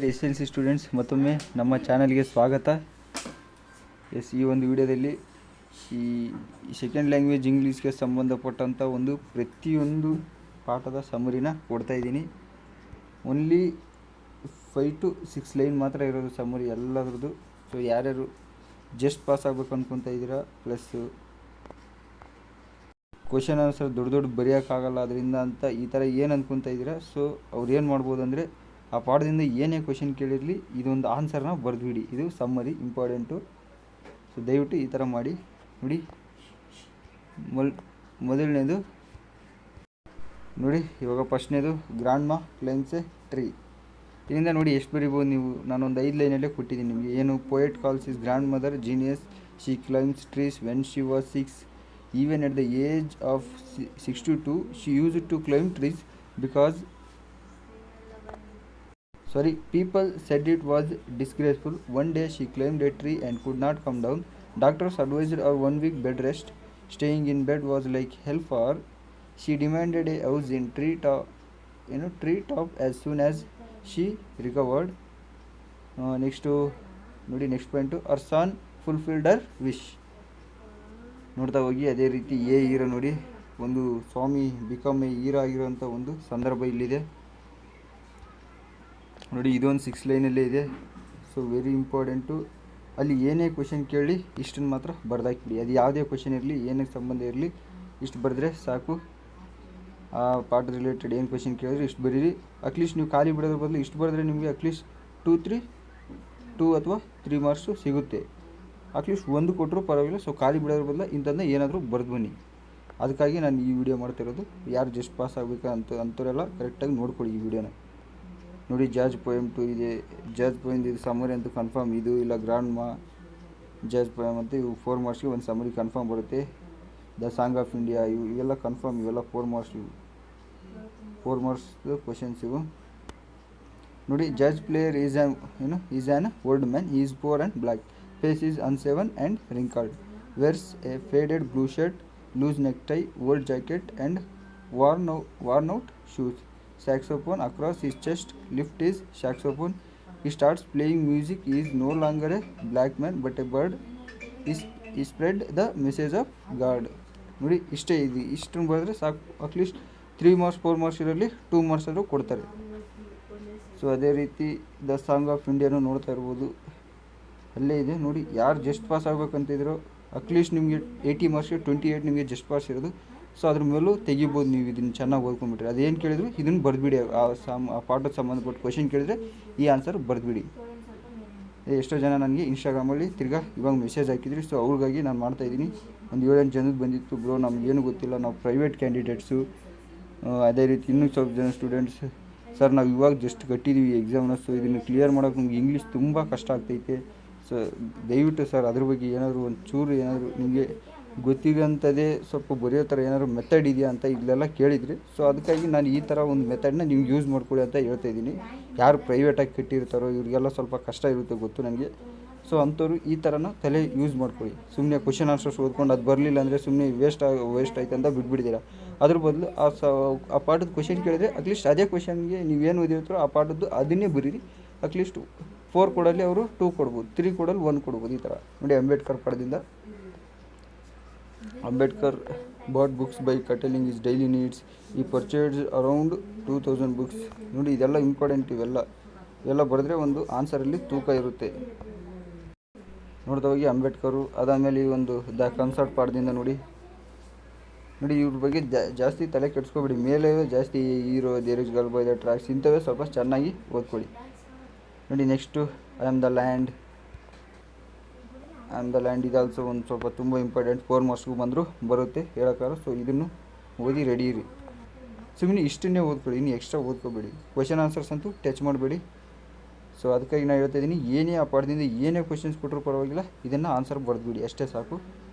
SLC students ಮತ್ತೊಮ್ಮೆ ನಮ್ಮ ಚಾನಲ್ಗೆ ಸ್ವಾಗತ. ಈ ಒಂದು ವಿಡಿಯೋದಲ್ಲಿ ಈ ಸೆಕೆಂಡ್ ಲ್ಯಾಂಗ್ವೇಜ್ ಇಂಗ್ಲೀಷ್ಗೆ ಸಂಬಂಧಪಟ್ಟಂಥ ಪ್ರತಿಯೊಂದು ಪಾಠದ ಸಮರಿನ ಕೊಡ್ತಾ ಇದ್ದೀನಿ. ಓನ್ಲಿ 5 to 6 ಲೈನ್ ಮಾತ್ರ ಇರೋದು ಸಮರಿ ಎಲ್ಲದ್ರದ್ದು. ಸೊ ಯಾರ್ಯಾರು ಜಸ್ಟ್ ಪಾಸ್ ಆಗಬೇಕು ಅಂದ್ಕೊತಾ ಇದ್ದೀರಾ, ಪ್ಲಸ್ ಕ್ವಶನ್ ಆನ್ಸರ್ ದೊಡ್ಡ ಬರೆಯೋಕ್ಕಾಗಲ್ಲ ಅದರಿಂದ ಅಂತ ಈ ಥರ ಏನು ಅಂದ್ಕೊತಾ ಇದ್ದೀರಾ, ಸೊ ಅವ್ರು ಏನು ಮಾಡ್ಬೋದು ಅಂದರೆ ಆ ಪಾಠದಿಂದ ಏನೇ ಕ್ವಶನ್ ಕೇಳಿರಲಿ ಇದೊಂದು ಆನ್ಸರ್ನ ಬರೆದುಬಿಡಿ. ಇದು ಸಮ್ಮರಿ ಇಂಪಾರ್ಟೆಂಟು. ಸೊ ದಯವಿಟ್ಟು ಈ ಥರ ಮಾಡಿ ನೋಡಿ. ಮೊದಲನೇದು ನೋಡಿ, ಇವಾಗ ಫಸ್ಟ್ನೇದು ಗ್ರ್ಯಾಂಡ್ ಮಾ ಕ್ಲೈಮ್ಸ್ ಎ ಟ್ರೀ. ಇದರಿಂದ ನೋಡಿ ಎಷ್ಟು ಬರಿಬೋದು ನೀವು. ನಾನೊಂದು 5 ಲೈನಲ್ಲೇ ಕೊಟ್ಟಿದ್ದೀನಿ ನಿಮಗೆ. ಏನು, poet calls is grand mother genius, she claims trees when she was 6. Even at the age of 62, she used to climb trees because people said it was disgraceful. One day she climbed a tree and could not come down. Doctors advised her 1 week bed rest. Staying in bed was like hell for her. She demanded a house in tree top as soon as she recovered. Next point, her son fulfilled her wish. ನೋಡ್ತಾ ಹೋಗಿ. ಅದೇ ರೀತಿ A hero ನೋಡಿ, ಒಂದು ಸ್ವಾಮಿ become A hero ಆಗಿರೋಂಥ ಒಂದು ಸಂದರ್ಭ ಇಲ್ಲಿದೆ ನೋಡಿ. ಇದೊಂದು 6 ಲೈನಲ್ಲೇ ಇದೆ. So very important. ಅಲ್ಲಿ ಏನೇ ಕ್ವಶನ್ ಕೇಳಿ ಇಷ್ಟನ್ನು ಮಾತ್ರ ಬರ್ದಾಕಿಬಿಡಿ. ಅದು ಯಾವುದೇ ಕ್ವಶನ್ ಇರಲಿ, ಏನಕ್ಕೆ ಸಂಬಂಧ ಇರಲಿ, ಇಷ್ಟು ಬರೆದ್ರೆ ಸಾಕು. ಆ ಪಾಠ ರಿಲೇಟೆಡ್ ಏನು ಕ್ವಶನ್ ಕೇಳಿದ್ರೆ ಇಷ್ಟು ಬರೀರಿ. ಅಟ್ಲೀಸ್ಟ್ ನೀವು ಖಾಲಿ ಬಿಡೋದ್ರ ಬದಲು ಇಷ್ಟು ಬರೆದ್ರೆ ನಿಮಗೆ ಅಟ್ಲೀಸ್ಟ್ 2 ಅಥವಾ 3 ಮಾರ್ಕ್ಸು ಸಿಗುತ್ತೆ. ಅಟ್ಲೀಸ್ಟ್ 1 ಕೊಟ್ಟರು ಪರವಾಗಿಲ್ಲ. ಸೊ ಖಾಲಿ ಬಿಡೋದ್ರ ಬದಲು ಇಂಥದ್ದನ್ನ ಏನಾದರೂ ಬರೆದು ಬನ್ನಿ. ಅದಕ್ಕಾಗಿ ನಾನು ಈ ವಿಡಿಯೋ ಮಾಡ್ತಿರೋದು. ಯಾರು ಜಸ್ಟ್ ಪಾಸ್ ಆಗಬೇಕು ಅಂಥವರೆಲ್ಲ ಕರೆಕ್ಟಾಗಿ ನೋಡ್ಕೊಳ್ಳಿ ಈ ವಿಡಿಯೋನ ನೋಡಿ. ಜಾಜ್ ಪೋಯಮ್ 2 ಇದೆ. ಜಾಜ್ ಪೋಯಮ್ ಇದು ಸಮರಿ ಅಂತೂ ಕನ್ಫರ್ಮ್. ಇದು ಇಲ್ಲ ಗ್ರ್ಯಾಂಡ್ ಮಾ ಜಾಜ್ ಪೋಯಮ್ ಅಂತ ಇವು 4 ಮಾರ್ಕ್ಸ್ಗೆ ಒಂದು ಸಮರಿ ಕನ್ಫರ್ಮ್ ಬರುತ್ತೆ. ದ ಸಾಂಗ್ ಆಫ್ ಇಂಡಿಯಾ ಇವೆಲ್ಲ ಕನ್ಫರ್ಮ್. ಇವೆಲ್ಲ 4 ಮಾರ್ಕ್ಸ್. 4 ಮಾರ್ಕ್ಸ್ದು ಕ್ವಶನ್ಸ್ ಇವು ನೋಡಿ. Jazz player is an old man. He is poor and black. Face is unshaven and wrinkled. Wears a faded blue shirt, loose necktie, old jacket and worn out shoes. Saxophone across his chest. Lift his saxophone. He starts playing music. He is no longer a black man but a bird. He spread the message of God. ನೋಡಿ, ಇಷ್ಟೇ ಇದೆ. ಇಷ್ಟನ್ನು ಬರೆದ್ರೆ ಸಾಕು. At least 3 marks 4 marks ಇರಲಿ 2 marks ಆದರೂ ಕೊಡ್ತಾರೆ. So ಅದೇ ರೀತಿ ದ ಸಾಂಗ್ ಆಫ್ ಇಂಡಿಯಾನು ನೋಡ್ತಾ ಇರ್ಬೋದು, ಅಲ್ಲೇ ಇದೆ ನೋಡಿ. ಯಾರು ಜಸ್ಟ್ ಪಾಸ್ ಆಗಬೇಕಂತಿದ್ರು ಅಟ್ಲೀಸ್ಟ್ ನಿಮಗೆ 80 ಮಾರ್ಕ್ಸ್ಗೆ 28 ನಿಮಗೆ ಜಸ್ಟ್ ಪಾಸ್ ಇರೋದು. ಸೊ ಅದ್ರ ಮೇಲೂ ತೆಗಿಬೋದು ನೀವು. ಇದನ್ನು ಚೆನ್ನಾಗಿ ಓದ್ಕೊಂಡ್ಬಿಟ್ರೆ ಅದೇನು ಕೇಳಿದ್ರು ಇದನ್ನು ಬರೆದ್ಬಿಡಿ. ಆ ಪಾಠದ ಸಂಬಂಧಪಟ್ಟ ಕ್ವಶನ್ ಕೇಳಿದ್ರೆ ಈ ಆನ್ಸರ್ ಬರೆದ್ಬಿಡಿ. ಎಷ್ಟೋ ಜನ ನನಗೆ ಇನ್ಸ್ಟಾಗ್ರಾಮಲ್ಲಿ ಇವಾಗ ಮೆಸೇಜ್ ಹಾಕಿದ್ರಿ. ಸೊ ಅವ್ರಿಗಾಗಿ ನಾನು ಮಾಡ್ತಾಯಿದ್ದೀನಿ. ಒಂದು 7-8 ಜನದ್ದು ಬಂದಿತ್ತು. ಬ್ರೋ ನಮಗೇನು ಗೊತ್ತಿಲ್ಲ, ನಾವು ಪ್ರೈವೇಟ್ ಕ್ಯಾಂಡಿಡೇಟ್ಸು. ಅದೇ ರೀತಿ ಇನ್ನೂ ಸ್ವಲ್ಪ ಜನ ಸ್ಟೂಡೆಂಟ್ಸ್, ಸರ್ ನಾವು ಇವಾಗ ಜಸ್ಟ್ ಕಟ್ಟಿದ್ದೀವಿ ಎಕ್ಸಾಮ್ನ. ಸೊ ಇದನ್ನು ಕ್ಲಿಯರ್ ಮಾಡೋಕೆ ನಮ್ಗೆ ಇಂಗ್ಲೀಷ್ ತುಂಬ ಕಷ್ಟ ಆಗ್ತೈತೆ. ಸೊ ದಯವಿಟ್ಟು ಸರ್ ಅದ್ರ ಬಗ್ಗೆ ಏನಾದರೂ ಒಂಚೂರು ಏನಾದರೂ ನಿಮಗೆ ಗೊತ್ತಿರೋಂಥದ್ದೇ ಸ್ವಲ್ಪ ಬರೆಯೋ ಥರ ಏನಾದರೂ ಮೆಥಡ್ ಇದೆಯಾ ಅಂತ ಇಲ್ಲೆಲ್ಲ ಕೇಳಿದ್ರಿ. ಸೊ ಅದಕ್ಕಾಗಿ ನಾನು ಈ ಥರ ಒಂದು ಮೆಥಡ್ನ ನೀವು ಯೂಸ್ ಮಾಡ್ಕೊಳ್ಳಿ ಅಂತ ಹೇಳ್ತಾಯಿದ್ದೀನಿ. ಯಾರು ಪ್ರೈವೇಟಾಗಿ ಕಟ್ಟಿರ್ತಾರೋ ಇವ್ರಿಗೆಲ್ಲ ಸ್ವಲ್ಪ ಕಷ್ಟ ಇರುತ್ತೆ ಗೊತ್ತು ನನಗೆ. ಸೊ ಅಂಥವ್ರು ಈ ಥರನ ತಲೆ ಯೂಸ್ ಮಾಡ್ಕೊಳ್ಳಿ. ಸುಮ್ಮನೆ ಕ್ವಶನ್ ಆನ್ಸರ್ಸ್ ಓದ್ಕೊಂಡು ಅದು ಬರಲಿಲ್ಲ ಅಂದರೆ ಸುಮ್ಮನೆ ವೇಸ್ಟ್ ಆಯ್ತು ಅಂತ ಬಿಟ್ಬಿಡ್ತೀರಾ. ಅದ್ರ ಬದಲು ಆ ಪಾಠದ ಕ್ವಶನ್ ಕೇಳಿದ್ರೆ ಅಟ್ಲೀಸ್ಟ್ ಅದೇ ಕ್ವಶನ್ಗೆ ನೀವೇನು ಓದಿರ್ತಾರೋ ಆ ಪಾಠದ್ದು ಅದನ್ನೇ ಬರೀರಿ. ಅಟ್ಲೀಸ್ಟ್ 4 ಕೊಡಲ್ಲಿ ಅವರು 2 ಕೊಡ್ಬೋದು, 3 ಕೊಡಲ್ಲಿ 1 ಕೊಡ್ಬೋದು. ಈ ಥರ ನೋಡಿ. ಅಂಬೇಡ್ಕರ್ ಪಡೆದಿಂದ Ambedkar bought books by curtailing his daily needs. ಈ ಪರ್ಚೇಸ್ ಅರೌಂಡ್ 2000 ಬುಕ್ಸ್. ನೋಡಿ ಇದೆಲ್ಲ ಇಂಪಾರ್ಟೆಂಟ್. ಇವೆಲ್ಲ ಬರೆದ್ರೆ ಒಂದು ಆನ್ಸರಲ್ಲಿ ತೂಕ ಇರುತ್ತೆ. ನೋಡ್ತಾ ಹೋಗಿ ಅಂಬೇಡ್ಕರು. ಅದಾದಮೇಲೆ ಈ ಒಂದು ದ ಕನ್ಸರ್ಟ್ ಪಾಠದಿಂದ ನೋಡಿ. ಇವ್ರ ಬಗ್ಗೆ ಜಾಸ್ತಿ ತಲೆ ಕೆಡಿಸ್ಕೊಬೇಡಿ. ಮೇಲೆ ಜಾಸ್ತಿ hero, there is girl by the tracks ಇಂಥವೇ ಸ್ವಲ್ಪ ಚೆನ್ನಾಗಿ ಓದ್ಕೊಳ್ಳಿ ನೋಡಿ. Next I am the land. ಇದು ಆಲ್ಸೋ ಒಂದು ಸ್ವಲ್ಪ ತುಂಬ ಇಂಪಾರ್ಟೆಂಟ್. 4 ಮಾರ್ಕ್ಸ್ಗೂ ಬಂದರೂ ಬರುತ್ತೆ ಹೇಳೋಕ್ಕಾಗ. ಸೊ ಇದನ್ನು ಓದಿ ರೆಡಿ ಇರಿ. ಸುಮ್ಮನೆ ಇಷ್ಟನ್ನೇ ಓದ್ಕೊಳ್ಳಿ, ಇನ್ನು ಎಕ್ಸ್ಟ್ರಾ ಓದ್ಕೋಬೇಡಿ. ಕ್ವಶನ್ ಆನ್ಸರ್ಸ್ ಅಂತೂ ಟಚ್ ಮಾಡಬೇಡಿ. ಸೊ ಅದಕ್ಕಾಗಿ ನಾನು ಹೇಳ್ತಾಯಿದ್ದೀನಿ, ಏನೇ ಆ ಪಾಠದಿಂದ ಏನೇ ಕ್ವಶನ್ಸ್ ಕೊಟ್ಟರು ಪರವಾಗಿಲ್ಲ, ಇದನ್ನು ಆನ್ಸರ್ ಬರೆದ್ಬಿಡಿ ಅಷ್ಟೇ ಸಾಕು.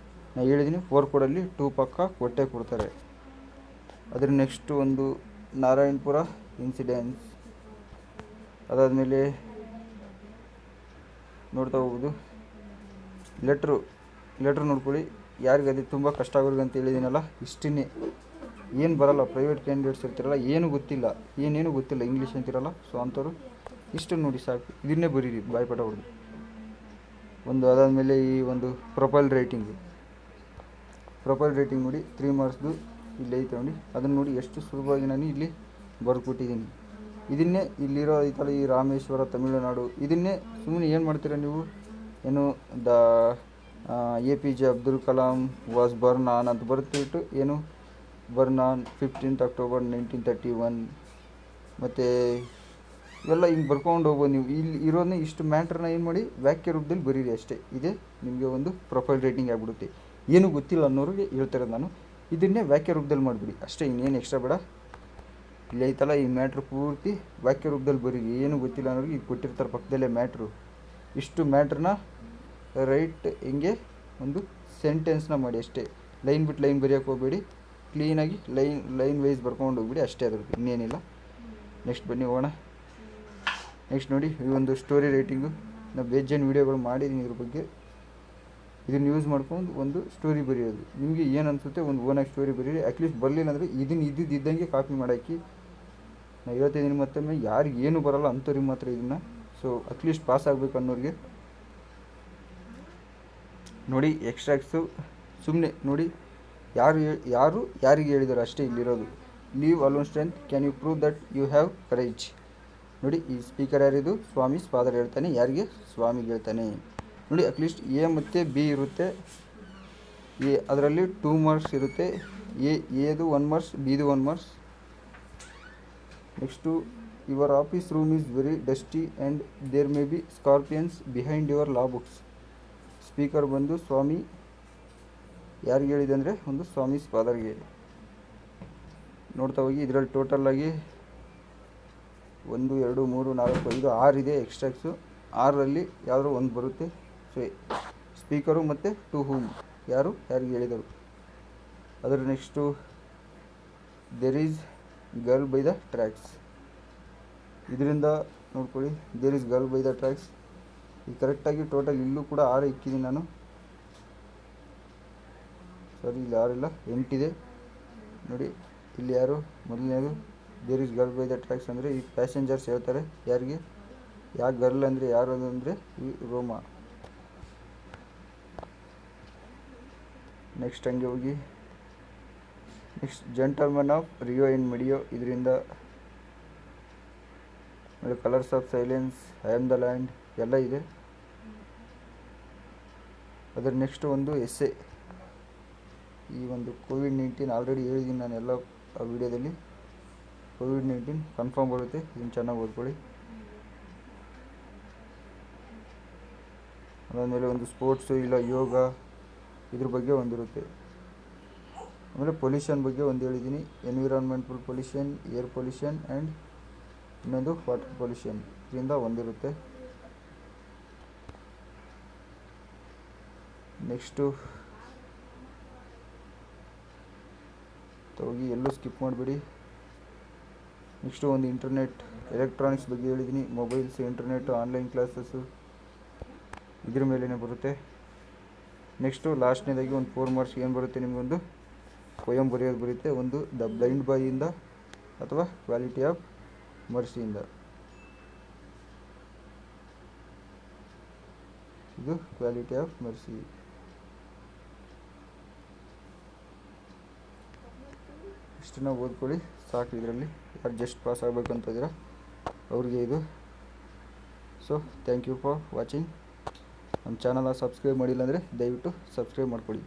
ನಾನು ಹೇಳಿದ್ದೀನಿ 4 ಕೊಡಲ್ಲಿ 2 ಪಕ್ಕ ಕೊಟ್ಟೇ ಕೊಡ್ತಾರೆ. ಅದರ ನೆಕ್ಸ್ಟು ಒಂದು ನಾರಾಯಣಪುರ ಇನ್ಸಿಡೆನ್ಸ್. ಅದಾದಮೇಲೆ ನೋಡ್ತಾ ಹೋಗೋದು ಲೆಟ್ರ್ ನೋಡ್ಕೊಳ್ಳಿ. ಯಾರಿಗೆ ಅದು ತುಂಬ ಕಷ್ಟ ಆಗೋರಿಗೆ ಅಂತ ಹೇಳಿದ್ದೀನಲ್ಲ, ಇಷ್ಟನ್ನೇ. ಏನು ಬರಲ್ಲ, ಪ್ರೈವೇಟ್ ಕ್ಯಾಂಡಿಡೇಟ್ಸ್ ಇರ್ತಿರಲ್ಲ, ಏನೇನು ಗೊತ್ತಿಲ್ಲ ಇಂಗ್ಲೀಷ್ ಅಂತಿರಲ್ಲ. ಸೊ ಅಂಥವ್ರು ಇಷ್ಟು ನೋಡಿ ಸಾಕು, ಇದನ್ನೇ ಬರೀರಿ ಬಾಯ್ಪಾಠ ಹೊಡೆದು. ಒಂದು ಅದಾದಮೇಲೆ ಈ ಒಂದು ಪ್ರೊಫೈಲ್ ರೈಟಿಂಗ್ ನೋಡಿ 3 ಮಾರ್ಕ್ಸ್ದು ಇಲ್ಲಿ ಐತೆ ನೋಡಿ. ಅದನ್ನು ನೋಡಿ ಎಷ್ಟು ಸುಲಭವಾಗಿ ನಾನು ಇಲ್ಲಿ ಬರ್ಕೊಟ್ಟಿದ್ದೀನಿ. ಇದನ್ನೇ ಇಲ್ಲಿರೋ ಐತಲ್ಲ ಈ ರಾಮೇಶ್ವರ ತಮಿಳುನಾಡು, ಇದನ್ನೇ ಸುಮ್ಮನೆ ಏನು ಮಾಡ್ತೀರಾ ನೀವು, ಏನು the APJ Abdul Kalam was born on ಅಂತ ಬರ್ತಿಬಿಟ್ಟು ಏನು ಬರ್ನ್ ಆನ್ 15th October 1931 ಮತ್ತು ಇವೆಲ್ಲ ಹಿಂಗೆ ಬರ್ಕೊಂಡು ಹೋಗ್ಬೋದು ನೀವು. ಇಲ್ಲಿ ಇರೋದನ್ನ ಇಷ್ಟು ಮ್ಯಾಟ್ರನ್ನ ಏನು ಮಾಡಿ ವಾಕ್ಯ ರೂಪದಲ್ಲಿ ಬರೀರಿ ಅಷ್ಟೇ. ಇದೇ ನಿಮಗೆ ಒಂದು ಪ್ರೊಫೈಲ್ ರೇಟಿಂಗ್ ಆಗಿಬಿಡುತ್ತೆ. ಏನೂ ಗೊತ್ತಿಲ್ಲ ಅನ್ನೋರಿಗೆ ಹೇಳ್ತಿರೋದು ನಾನು, ಇದನ್ನೇ ವಾಕ್ಯ ರೂಪದಲ್ಲಿ ಮಾಡಿಬಿಡಿ ಅಷ್ಟೇ, ಇನ್ನೇನು ಎಕ್ಸ್ಟ್ರಾ ಬೇಡ. ಇಲ್ಲಿ ಐತಲ್ಲ ಈ ಮ್ಯಾಟ್ರ್ ಪೂರ್ತಿ ವಾಕ್ಯ ರೂಪದಲ್ಲಿ ಬರೀರಿ. ಏನೂ ಗೊತ್ತಿಲ್ಲ ಅನ್ನೋರಿಗೆ ಈಗ ಕೊಟ್ಟಿರ್ತಾರೆ ಪಕ್ಕದಲ್ಲೇ ಮ್ಯಾಟ್ರು. ಇಷ್ಟು ಮ್ಯಾಟ್ರನ್ನ ರೈಟ್ ಹಿಂಗೆ ಒಂದು ಸೆಂಟೆನ್ಸ್ನ ಮಾಡಿ ಅಷ್ಟೇ. ಲೈನ್ ಬಿಟ್ಟು ಲೈನ್ ಬರೆಯೋಕ್ಕೆ ಹೋಗಬೇಡಿ, ಕ್ಲೀನಾಗಿ ಲೈನ್ ವೈಸ್ ಬರ್ಕೊಂಡು ಹೋಗ್ಬಿಡಿ ಅಷ್ಟೇ, ಅದ್ರಲ್ಲಿ ಇನ್ನೇನಿಲ್ಲ. ನೆಕ್ಸ್ಟ್ ಬನ್ನಿ ಹೋಗೋಣ. ನೆಕ್ಸ್ಟ್ ನೋಡಿ ಈ ಒಂದು ಸ್ಟೋರಿ ರೈಟಿಂಗು, ನಾನು ಬೇಜಾನ್ ವೀಡಿಯೋಗಳು ಮಾಡಿದ್ದೀನಿ ಇದ್ರ ಬಗ್ಗೆ. ಇದನ್ನು ಯೂಸ್ ಮಾಡ್ಕೊಂಡು ಒಂದು ಸ್ಟೋರಿ ಬರೆಯೋದು. ನಿಮಗೆ ಏನು ಅನಿಸುತ್ತೆ ಒಂದು ಓನಾಗಿ ಸ್ಟೋರಿ ಬರೀರಿ. ಅಟ್ಲೀಸ್ಟ್ ಬರಲಿಲ್ಲ ಅಂದರೆ ಇದನ್ನು ಇದ್ದಂಗೆ ಕಾಪಿ ಮಾಡಾಕಿ. ನಾನು ಹೇಳ್ತಿದ್ದೀನಿ ಮತ್ತೊಮ್ಮೆ, ಯಾರಿಗೆ ಏನೂ ಬರೋಲ್ಲ ಅಂಥವ್ರಿಗೆ ಮಾತ್ರ ಇದನ್ನು. ಸೊ ಅಟ್ಲೀಸ್ಟ್ ಪಾಸ್ ಆಗಬೇಕು ಅನ್ನೋರಿಗೆ ನೋಡಿ. ಎಕ್ಸ್ಟ್ರಾಕ್ಟ್ಸು ಸುಮ್ಮನೆ ನೋಡಿ, ಯಾರಿಗೆ ಹೇಳಿದಾರೆ ಅಷ್ಟೇ ಇಲ್ಲಿರೋದು. Leave alone strength, can you prove that you have courage. ನೋಡಿ ಈ ಸ್ಪೀಕರ್ ಯಾರಿದು, ಸ್ವಾಮಿ ಫಾದರ್ ಹೇಳ್ತಾನೆ. ಯಾರಿಗೆ, ಸ್ವಾಮಿಗೆ ಹೇಳ್ತಾನೆ. ನೋಡಿ ಅಟ್ಲೀಸ್ಟ್ A ಮತ್ತು B ಇರುತ್ತೆ. ಅದರಲ್ಲಿ 2 ಮಾರ್ಕ್ಸ್ ಇರುತ್ತೆ. ಎದು 1 ಮಾರ್ಕ್ಸ್, Bದು 1 marks. Next, your office room is very dusty and there may be scorpions behind your law books. Speaker ಬಂದು ಸ್ವಾಮಿ ಯಾರಿಗೆ ಹೇಳಿದೆ ಅಂದರೆ ಒಂದು ಸ್ವಾಮಿ ಫಾದರ್ಗೆ. ನೋಡ್ತಾ ಹೋಗಿ, ಇದರಲ್ಲಿ ಟೋಟಲಾಗಿ 1 2 3 4 5 6 ಇದೆ ಎಕ್ಸ್ಟ್ರಾಕ್ಟ್ಸು. 6ರಲ್ಲಿ ಯಾವುದೋ ಒಂದು ಬರುತ್ತೆ. ಸೊ ಸ್ಪೀಕರು ಮತ್ತು ಟು ಹೂಮ್, ಯಾರಿಗೆ ಹೇಳಿದರು. ಅದರ next, there is girl by the tracks. ಇದರಿಂದ ನೋಡ್ಕೊಳ್ಳಿ, there is girl by the tracks. ಇದು ಕರೆಕ್ಟಾಗಿ ಟೋಟಲ್ ಇಲ್ಲೂ ಕೂಡ 6 ಇಕ್ಕಿದ್ದೀನಿ ನಾನು. ಸಾರಿ, ಇಲ್ಲಿ 6 ಇಲ್ಲ, 8 ಇದೆ ನೋಡಿ. ಇಲ್ಲಿ ಯಾರು ಮೊದಲನೇದು, there is girl by the tracks ಅಂದರೆ ಈ ಪ್ಯಾಸೆಂಜರ್ಸ್ ಹೇಳ್ತಾರೆ. ಯಾರಿಗೆ, ಗರ್ಲ್ ಅಂದರೆ ಯಾರು ಅಂದರೆ ಈ ರೋಮಾ. ನೆಕ್ಸ್ಟ್ ಹಂಗೆ ಹೋಗಿ, next gentleman of Rio and Medio. ಇದರಿಂದ colours of silence, I am the land ಎಲ್ಲ ಇದೆ. ಅದರ ನೆಕ್ಸ್ಟ್ ಒಂದು ಎಸ್ಸೆ. ಈ ಒಂದು ಕೋವಿಡ್-19 ಆಲ್ರೆಡಿ ಹೇಳಿದ್ದೀನಿ ನಾನು ಎಲ್ಲ ವಿಡಿಯೋದಲ್ಲಿ. ಕೋವಿಡ್-19 ಕನ್ಫರ್ಮ್ ಬರುತ್ತೆ, ಇದನ್ನು ಚೆನ್ನಾಗಿ ಓದ್ಕೊಳ್ಳಿ. ಅದಾದಮೇಲೆ ಒಂದು ಸ್ಪೋರ್ಟ್ಸು ಇಲ್ಲ ಯೋಗ ಇದ್ರ ಬಗ್ಗೆ ಒಂದಿರುತ್ತೆ. ಆಮೇಲೆ ಪೊಲ್ಯೂಷನ್ ಬಗ್ಗೆ ಒಂದು ಹೇಳಿದ್ದೀನಿ, environmental pollution, air pollution and ಇನ್ನೊಂದು ವಾಟರ್ ಪೊಲ್ಯೂಷನ್, ಇದರಿಂದ ಒಂದಿರುತ್ತೆ. ನೆಕ್ಸ್ಟು ಹೋಗಿ ಎಲ್ಲೂ ಸ್ಕಿಪ್ ಮಾಡಬೇಡಿ. ನೆಕ್ಸ್ಟು ಒಂದು ಇಂಟರ್ನೆಟ್ ಎಲೆಕ್ಟ್ರಾನಿಕ್ಸ್ ಬಗ್ಗೆ ಹೇಳಿದ್ದೀನಿ. ಮೊಬೈಲ್ಸ್, ಇಂಟರ್ನೆಟ್, ಆನ್ಲೈನ್ ಕ್ಲಾಸಸ್ಸು ಇದ್ರ ಮೇಲೇ ಬರುತ್ತೆ. ನೆಕ್ಸ್ಟು ಲಾಸ್ಟ್ನೇದಾಗಿ ಒಂದು 4 ಮಾರ್ಕ್ಸ್ ಏನು ಬರುತ್ತೆ, ನಿಮಗೊಂದು ಪೊಯಮ್ ಬರೆಯೋದು ಬರುತ್ತೆ. ಒಂದು ದ ಬ್ಲೈಂಡ್ ಬಾಯಿಂದ ಅಥವಾ ಕ್ವಾಲಿಟಿ ಆಫ್ ಮರ್ಸಿಯಿಂದ. ಇದು ಕ್ವಾಲಿಟಿ ಆಫ್ ಮರ್ಸಿ. ಇಷ್ಟನ್ನ ಓದ್ಕೊಳ್ಳಿ ಸಾಕು. ಇದರಲ್ಲಿ ಯಾರು ಜಸ್ಟ್ ಪಾಸ್ ಆಗಬೇಕು ಅಂತ ಇದ್ದೀರಾ ಅವ್ರಿಗೆ ಇದು. So thank you for watching. ನಮ್ಮ ಚಾನಲ್ನ ಸಬ್ಸ್ಕ್ರೈಬ್ ಮಾಡಿಲ್ಲ ಅಂದರೆ ದಯವಿಟ್ಟು ಸಬ್ಸ್ಕ್ರೈಬ್ ಮಾಡ್ಕೊಳ್ಳಿ.